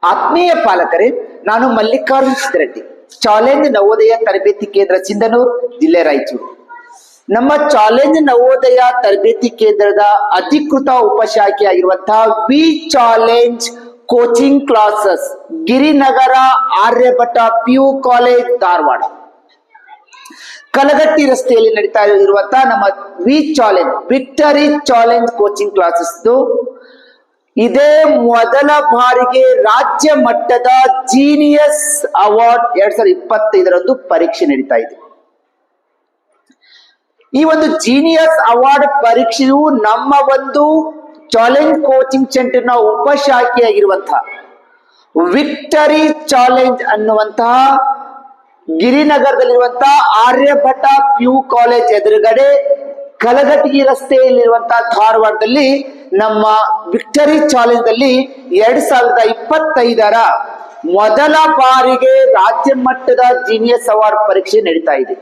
ಆತ್ಮೀಯ ಪಾಲಕರೇ, ನಾನು ಮಲ್ಲಿಕಾರ್ಜುನ್ ಸಿದ್ದರೆಡ್ಡಿ, ಚಾಲೆಂಜ್ ನವೋದಯ ತರಬೇತಿ ಕೇಂದ್ರ ಸಿಂಧನೂರು, ಜಿಲ್ಲೆ ರಾಯಚೂರು. ನಮ್ಮ ಚಾಲೆಂಜ್ ನವೋದಯ ತರಬೇತಿ ಕೇಂದ್ರದ ಅಧಿಕೃತ ಉಪಶಾಖೆಯಾಗಿರುವಂತಹ V challenge coaching classes, Girinagar Aryabhata PU college, Dharwad, Kalagatti ರಸ್ತೆಯಲ್ಲಿ ನಡೀತಾ ಇರುವಂತಹ ನಮ್ಮ V challenge victory challenge coaching classes ಇದೇ ಮೊದಲ ಬಾರಿಗೆ ರಾಜ್ಯ ಮಟ್ಟದ ಜೀನಿಯಸ್ ಅವಾರ್ಡ್ 2025 ಪರೀಕ್ಷೆ ನಡೀತಾ ಇದೆ. ಈ ಒಂದು ಜೀನಿಯಸ್ ಅವಾರ್ಡ್ ಪರೀಕ್ಷೆಯು ನಮ್ಮ ಒಂದು ಚಾಲೆಂಜ್ ಕೋಚಿಂಗ್ ಸೆಂಟರ್ನ ಉಪಶಾಖೆಯಾಗಿರುವಂತಹ ವಿಕ್ಟರಿ ಚಾಲೆಂಜ್ ಅನ್ನುವಂತಹ ಗಿರಿನಗರದಲ್ಲಿರುವಂತಹ ಆರ್ಯಭಟ PU ಕಾಲೇಜ್ ಎದುರುಗಡೆ ಕಲಘಟಗಿ ರಸ್ತೆಯಲ್ಲಿರುವಂತಹ ಧಾರವಾಡದಲ್ಲಿ ನಮ್ಮ ವಿಕ್ಟರಿ ಚಾಲೆಂಜ್ ಅಲ್ಲಿ 2025 ಮೊದಲ ಬಾರಿಗೆ ರಾಜ್ಯ ಮಟ್ಟದ ಜೀನಿಯಸ್ ಅವಾರ್ಡ್ ಪರೀಕ್ಷೆ ನಡೀತಾ ಇದೆ.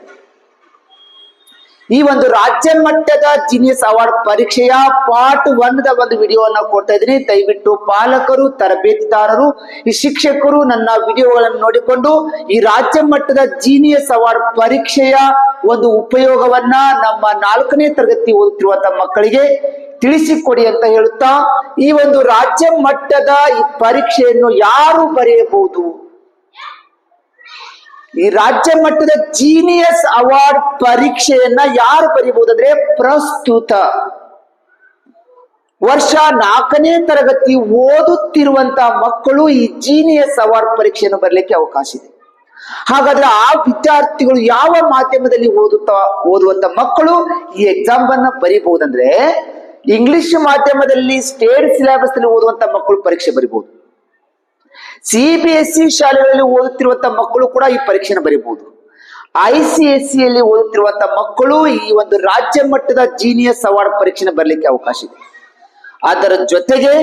ಈ ಒಂದು ರಾಜ್ಯ ಮಟ್ಟದ ಜೀನಿಯಸ್ ಅವಾರ್ಡ್ ಪರೀಕ್ಷೆಯ ಪಾರ್ಟ್ 1 ಒಂದು ವಿಡಿಯೋವನ್ನು ಕೊಡ್ತಾ ಇದ್ದೀನಿ. ದಯವಿಟ್ಟು ಪಾಲಕರು, ತರಬೇತಿದಾರರು, ಈ ಶಿಕ್ಷಕರು ನನ್ನ ವಿಡಿಯೋಗಳನ್ನು ನೋಡಿಕೊಂಡು ಈ ರಾಜ್ಯ ಮಟ್ಟದ ಜೀನಿಯಸ್ ಅವಾರ್ಡ್ ಪರೀಕ್ಷೆಯ ಒಂದು ಉಪಯೋಗವನ್ನ ನಮ್ಮ 4ನೇ ತರಗತಿ ಓದುತ್ತಿರುವಂತಹ ಮಕ್ಕಳಿಗೆ ತಿಳಿಸಿಕೊಡಿ ಅಂತ ಹೇಳುತ್ತಾ, ಈ ಒಂದು ರಾಜ್ಯ ಮಟ್ಟದ ಈ ಪರೀಕ್ಷೆಯನ್ನು ಯಾರು ಬರೆಯಬಹುದು? ಈ ರಾಜ್ಯ ಮಟ್ಟದ ಜೀನಿಯಸ್ ಅವಾರ್ಡ್ ಪರೀಕ್ಷೆಯನ್ನ ಯಾರು ಬರೀಬಹುದು ಅಂದ್ರೆ, ಪ್ರಸ್ತುತ ವರ್ಷ 4ನೇ ತರಗತಿ ಓದುತ್ತಿರುವಂತಹ ಮಕ್ಕಳು ಈ ಜೀನಿಯಸ್ ಅವಾರ್ಡ್ ಪರೀಕ್ಷೆಯನ್ನು ಬರಲಿಕ್ಕೆ ಅವಕಾಶ ಇದೆ. ಹಾಗಾದ್ರೆ ಆ ವಿದ್ಯಾರ್ಥಿಗಳು ಯಾವ ಮಾಧ್ಯಮದಲ್ಲಿ ಓದುವಂತ ಮಕ್ಕಳು ಈ ಎಕ್ಸಾಮ್ ಅನ್ನ ಬರೀಬಹುದಂದ್ರೆ, ಇಂಗ್ಲಿಷ್ ಮಾಧ್ಯಮದಲ್ಲಿ ಸ್ಟೇಟ್ ಸಿಲೆಬಸ್ ನಲ್ಲಿ ಓದುವಂತ ಮಕ್ಕಳು ಪರೀಕ್ಷೆ ಬರೀಬಹುದು. CBSE ಶಾಲೆಗಳಲ್ಲಿ ಓದುತ್ತಿರುವಂತಹ ಮಕ್ಕಳು ಕೂಡ ಈ ಪರೀಕ್ಷೆನ ಬರೀಬಹುದು. ICSE ಯಲ್ಲಿ ಓದುತ್ತಿರುವಂತಹ ಮಕ್ಕಳು ಈ ಒಂದು ರಾಜ್ಯ ಮಟ್ಟದ ಜೀನಿಯಸ್ ಅವಾರ್ಡ್ ಪರೀಕ್ಷೆನ ಬರಲಿಕ್ಕೆ ಅವಕಾಶ ಇದೆ. ಅದರ ಜೊತೆಗೆ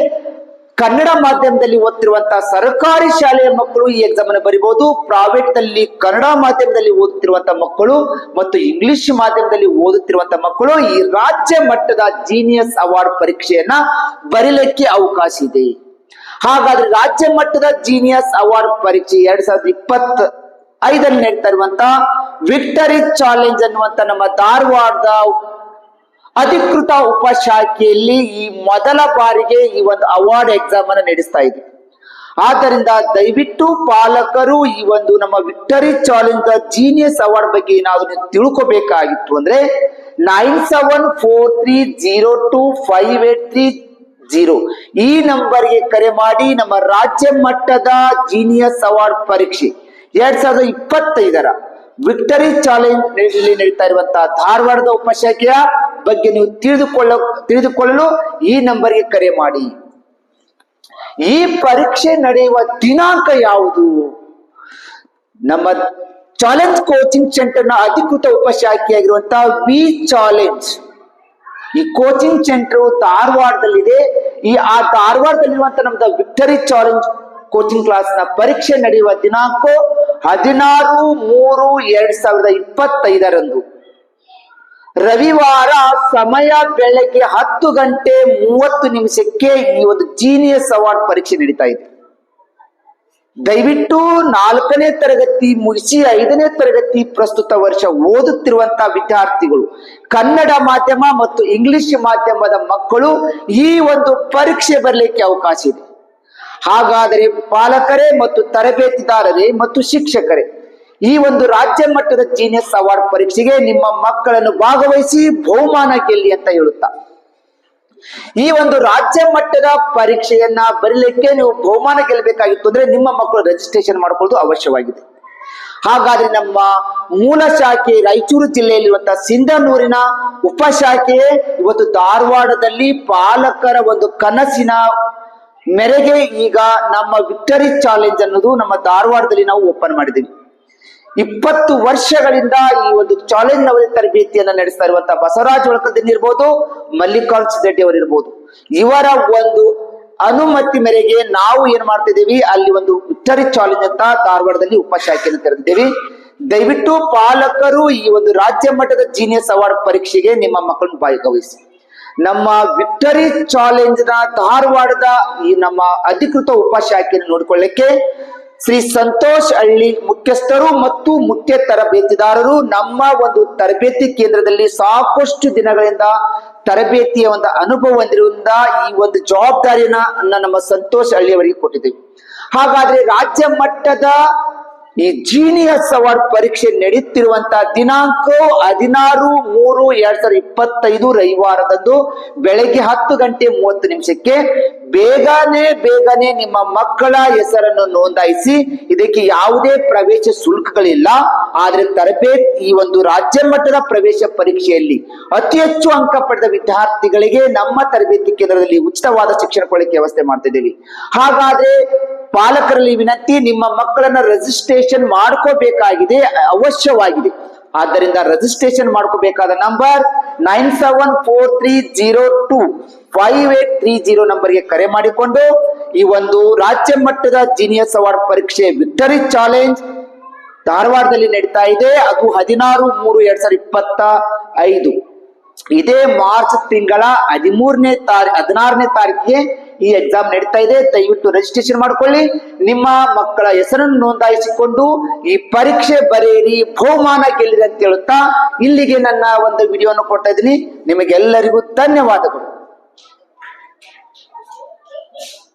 ಕನ್ನಡ ಮಾಧ್ಯಮದಲ್ಲಿ ಓದುತ್ತಿರುವಂತಹ ಸರ್ಕಾರಿ ಶಾಲೆಯ ಮಕ್ಕಳು ಈ ಎಕ್ಸಾಮ್ ಅನ್ನು ಬರೀಬಹುದು. ಪ್ರೈವೇಟ್ ನಲ್ಲಿ ಕನ್ನಡ ಮಾಧ್ಯಮದಲ್ಲಿ ಓದುತ್ತಿರುವಂತಹ ಮಕ್ಕಳು ಮತ್ತು ಇಂಗ್ಲಿಷ್ ಮಾಧ್ಯಮದಲ್ಲಿ ಓದುತ್ತಿರುವಂತಹ ಮಕ್ಕಳು ಈ ರಾಜ್ಯ ಮಟ್ಟದ ಜೀನಿಯಸ್ ಅವಾರ್ಡ್ ಪರೀಕ್ಷೆಯನ್ನ ಬರೀಲಿಕ್ಕೆ ಅವಕಾಶ ಇದೆ. ಹಾಗಾದ್ರೆ ರಾಜ್ಯ ಮಟ್ಟದ ಜೀನಿಯಸ್ ಅವಾರ್ಡ್ ಪರೀಕ್ಷೆ 2025 ನಡೀತಾ ಇರುವಂತಹ ವಿಕ್ಟರಿ ಚಾಲೆಂಜ್ ಅನ್ನುವಂತ ನಮ್ಮ ಧಾರವಾಡದ ಅಧಿಕೃತ ಉಪಶಾಖೆಯಲ್ಲಿ ಈ ಮೊದಲ ಬಾರಿಗೆ ಈ ಒಂದು ಅವಾರ್ಡ್ ಎಕ್ಸಾಮ್ ಅನ್ನು ನಡೆಸ್ತಾ ಇದೆ. ಆದ್ದರಿಂದ ದಯವಿಟ್ಟು ಪಾಲಕರು ಈ ಒಂದು ನಮ್ಮ ವಿಕ್ಟರಿ ಚಾಲೆಂಜ್ ಜೀನಿಯಸ್ ಅವಾರ್ಡ್ ಬಗ್ಗೆ ಏನಾದ್ರು ತಿಳ್ಕೋಬೇಕಾಗಿತ್ತು ಅಂದ್ರೆ 9743025830 ಈ ನಂಬರ್ಗೆ ಕರೆ ಮಾಡಿ ನಮ್ಮ ರಾಜ್ಯ ಮಟ್ಟದ ಜೀನಿಯಸ್ ಅವಾರ್ಡ್ ಪರೀಕ್ಷೆ 2025 ವಿಕ್ಟರಿ ಚಾಲೆಂಜ್ ನಡೀತಾ ಇರುವಂತಹ ಧಾರವಾಡದ ಉಪಶಾಖೆಯ ಬಗ್ಗೆ ನೀವು ತಿಳಿದುಕೊಳ್ಳಲು ಈ ನಂಬರ್ಗೆ ಕರೆ ಮಾಡಿ. ಈ ಪರೀಕ್ಷೆ ನಡೆಯುವ ದಿನಾಂಕ ಯಾವುದು? ನಮ್ಮ ಚಾಲೆಂಜ್ ಕೋಚಿಂಗ್ ಸೆಂಟರ್ನ ಅಧಿಕೃತ ಉಪಶಾಖೆಯಾಗಿರುವಂತಹ ವಿ ಚಾಲೆಂಜ್ ಈ ಕೋಚಿಂಗ್ ಸೆಂಟರ್ ಧಾರವಾಡದಲ್ಲಿದೆ. ಆ ಧಾರವಾಡದಲ್ಲಿರುವಂತಹ ನಮ್ದು ವಿಕ್ಟರಿ ಚಾಲೆಂಜ್ ಕೋಚಿಂಗ್ ಕ್ಲಾಸ್ ನ ಪರೀಕ್ಷೆ ನಡೆಯುವ ದಿನಾಂಕ 16/3/2025 ರವಿವಾರ, ಸಮಯ ಬೆಳಗ್ಗೆ 10:30 ಈ ಒಂದು ಜೀನಿಯಸ್ ಅವಾರ್ಡ್ ಪರೀಕ್ಷೆ ನಡೀತಾ ಇದೆ. ದಯವಿಟ್ಟು 4ನೇ ತರಗತಿ ಮುಗಿಸಿ 5ನೇ ತರಗತಿ ಪ್ರಸ್ತುತ ವರ್ಷ ಓದುತ್ತಿರುವಂತಹ ವಿದ್ಯಾರ್ಥಿಗಳು, ಕನ್ನಡ ಮಾಧ್ಯಮ ಮತ್ತು ಇಂಗ್ಲಿಷ್ ಮಾಧ್ಯಮದ ಮಕ್ಕಳು ಈ ಒಂದು ಪರೀಕ್ಷೆ ಬರಲಿಕ್ಕೆ ಅವಕಾಶ ಇದೆ. ಹಾಗಾದರೆ ಪಾಲಕರೇ ಮತ್ತು ತರಬೇತಿದಾರರೇ ಮತ್ತು ಶಿಕ್ಷಕರೇ, ಈ ಒಂದು ರಾಜ್ಯ ಮಟ್ಟದ ಜೀನಿಯಸ್ ಅವಾರ್ಡ್ ಪರೀಕ್ಷೆಗೆ ನಿಮ್ಮ ಮಕ್ಕಳನ್ನು ಭಾಗವಹಿಸಿ ಬಹುಮಾನ ಗೆಲ್ಲಿ ಅಂತ ಹೇಳುತ್ತಾ, ಈ ಒಂದು ರಾಜ್ಯ ಮಟ್ಟದ ಪರೀಕ್ಷೆಯನ್ನ ಬರೀಲಿಕ್ಕೆ ನೀವು ಬಹುಮಾನ ಗೆಲ್ಲಬೇಕಾಗಿತ್ತು ಅಂದ್ರೆ ನಿಮ್ಮ ಮಕ್ಕಳು ರಿಜಿಸ್ಟ್ರೇಷನ್ ಮಾಡಿಕೊಳ್ಳುವುದು ಅವಶ್ಯವಾಗಿದೆ. ಹಾಗಾದ್ರೆ ನಮ್ಮ ಮೂಲ ಶಾಖೆ ರಾಯಚೂರು ಜಿಲ್ಲೆಯಲ್ಲಿರುವಂತಹ ಸಿಂಧನೂರಿನ ಉಪಶಾಖೆ ಇವತ್ತು ಧಾರವಾಡದಲ್ಲಿ ಪಾಲಕರ ಒಂದು ಕನಸಿನ ಮೇರೆಗೆ ಈಗ ನಮ್ಮ ವಿಕ್ಟರಿ ಚಾಲೆಂಜ್ ಅನ್ನೋದು ನಮ್ಮ ಧಾರವಾಡದಲ್ಲಿ ನಾವು ಓಪನ್ ಮಾಡಿದ್ದೀವಿ. 20 ವರ್ಷಗಳಿಂದ ಈ ಒಂದು ಚಾಲೆಂಜ್ ನವೋದಯ ತರಬೇತಿಯನ್ನ ನಡೆಸ್ತಾ ಇರುವಂತಹ ಬಸವರಾಜ್ ಒಳಕಲ್ದಿನ್ ಇರ್ಬೋದು, ಮಲ್ಲಿಕಾರ್ಜುನ್ ಸಿದ್ದರೆಡ್ಡಿ ಅವರು ಇರ್ಬೋದು, ಇವರ ಒಂದು ಅನುಮತಿ ಮೇರೆಗೆ ನಾವು ಏನ್ ಮಾಡ್ತಿದ್ದೀವಿ, ಅಲ್ಲಿ ಒಂದು ವಿಕ್ಟರಿ ಚಾಲೆಂಜ್ ಅಂತ ಧಾರವಾಡದಲ್ಲಿ ಉಪಶಾಖೆಯನ್ನು ತೆರೆದಿದ್ದೇವೆ. ದಯವಿಟ್ಟು ಪಾಲಕರು ಈ ಒಂದು ರಾಜ್ಯ ಮಟ್ಟದ ಜೀನಿಯಸ್ ಅವಾರ್ಡ್ ಪರೀಕ್ಷೆಗೆ ನಿಮ್ಮ ಮಕ್ಕಳನ್ನು ಭಾಗವಹಿಸಿ. ನಮ್ಮ ವಿಕ್ಟರಿ ಚಾಲೆಂಜ್ ನ ಧಾರವಾಡದ ಈ ನಮ್ಮ ಅಧಿಕೃತ ಉಪಶಾಖೆಯನ್ನು ನೋಡಿಕೊಳ್ಳಿಕ್ಕೆ ಶ್ರೀ ಸಂತೋಷ್ ಹಳ್ಳಿ ಮುಖ್ಯಸ್ಥರು ಮತ್ತು ಮುಖ್ಯ ತರಬೇತಿದಾರರು ನಮ್ಮ ಒಂದು ತರಬೇತಿ ಕೇಂದ್ರದಲ್ಲಿ ಸಾಕಷ್ಟು ದಿನಗಳಿಂದ ತರಬೇತಿಯ ಒಂದು ಅನುಭವ ಹೊಂದಿರುವುದರಿಂದ ಈ ಒಂದು ಜವಾಬ್ದಾರಿಯನ್ನ ನಮ್ಮ ಸಂತೋಷ್ ಹಳ್ಳಿ ಅವರಿಗೆ ಕೊಟ್ಟಿದ್ದೇವೆ. ಹಾಗಾದ್ರೆ ರಾಜ್ಯ ಮಟ್ಟದ ಈ ಜೀನಿಯಸ್ ಅವಾರ್ಡ್ ಪರೀಕ್ಷೆ ನಡೆಯುತ್ತಿರುವಂತಹ ದಿನಾಂಕ 16/3/2025 ರವಿವಾರದಂದು ಬೆಳಗ್ಗೆ 10:30 ಬೇಗನೆ ನಿಮ್ಮ ಮಕ್ಕಳ ಹೆಸರನ್ನು ನೋಂದಾಯಿಸಿ. ಇದಕ್ಕೆ ಯಾವುದೇ ಪ್ರವೇಶ ಶುಲ್ಕಗಳಿಲ್ಲ. ಆದ್ರೆ ತರಬೇತಿ ಈ ಒಂದು ರಾಜ್ಯ ಮಟ್ಟದ ಪ್ರವೇಶ ಪರೀಕ್ಷೆಯಲ್ಲಿ ಅತಿ ಹೆಚ್ಚು ಅಂಕ ಪಡೆದ ವಿದ್ಯಾರ್ಥಿಗಳಿಗೆ ನಮ್ಮ ತರಬೇತಿ ಕೇಂದ್ರದಲ್ಲಿ ಉಚಿತವಾದ ಶಿಕ್ಷಣ ಕೊಡಲಿಕ್ಕೆ ವ್ಯವಸ್ಥೆ ಮಾಡ್ತಿದ್ದೇವೆ. ಹಾಗಾದ್ರೆ ಪಾಲಕರಲ್ಲಿ ವಿನಂತಿ, ನಿಮ್ಮ ಮಕ್ಕಳನ್ನ ರಿಜಿಸ್ಟ್ರೇಷನ್ ಮಾಡ್ಕೋಬೇಕಾಗಿದೆ, ಅವಶ್ಯವಾಗಿದೆ. ಆದ್ದರಿಂದ ರಿಜಿಸ್ಟ್ರೇಷನ್ ಮಾಡ್ಕೋಬೇಕಾದ ನಂಬರ್ 9743025830 ನಂಬರ್ಗೆ ಕರೆ ಮಾಡಿಕೊಂಡು ಈ ಒಂದು ರಾಜ್ಯ ಮಟ್ಟದ ಜೀನಿಯಸ್ ಅವಾರ್ಡ್ ಪರೀಕ್ಷೆ ವಿಕ್ಟರಿ ಚಾಲೆಂಜ್ ಧಾರವಾಡದಲ್ಲಿ ನಡೀತಾ ಇದೆ. ಅದು 16/3/2025 ಇದೇ ಮಾರ್ಚ್ ತಿಂಗಳ 16ನೇ ತಾರೀಕಿಗೆ ಈ ಎಕ್ಸಾಮ್ ನಡೀತಾ ಇದೆ. ದಯವಿಟ್ಟು ರಿಜಿಸ್ಟ್ರೇಷನ್ ಮಾಡ್ಕೊಳ್ಳಿ. ನಿಮ್ಮ ಮಕ್ಕಳ ಹೆಸರನ್ನು ನೋಂದಾಯಿಸಿಕೊಂಡು ಈ ಪರೀಕ್ಷೆ ಬರೆಯಿರಿ, ಬಹುಮಾನ ಗೆಲ್ಲಿರಿ ಅಂತ ಹೇಳುತ್ತಾ ಇಲ್ಲಿಗೆ ನನ್ನ ಒಂದು ವಿಡಿಯೋವನ್ನು ಕೊಡ್ತಾ ಇದ್ದೀನಿ. ನಿಮಗೆಲ್ಲರಿಗೂ ಧನ್ಯವಾದಗಳು.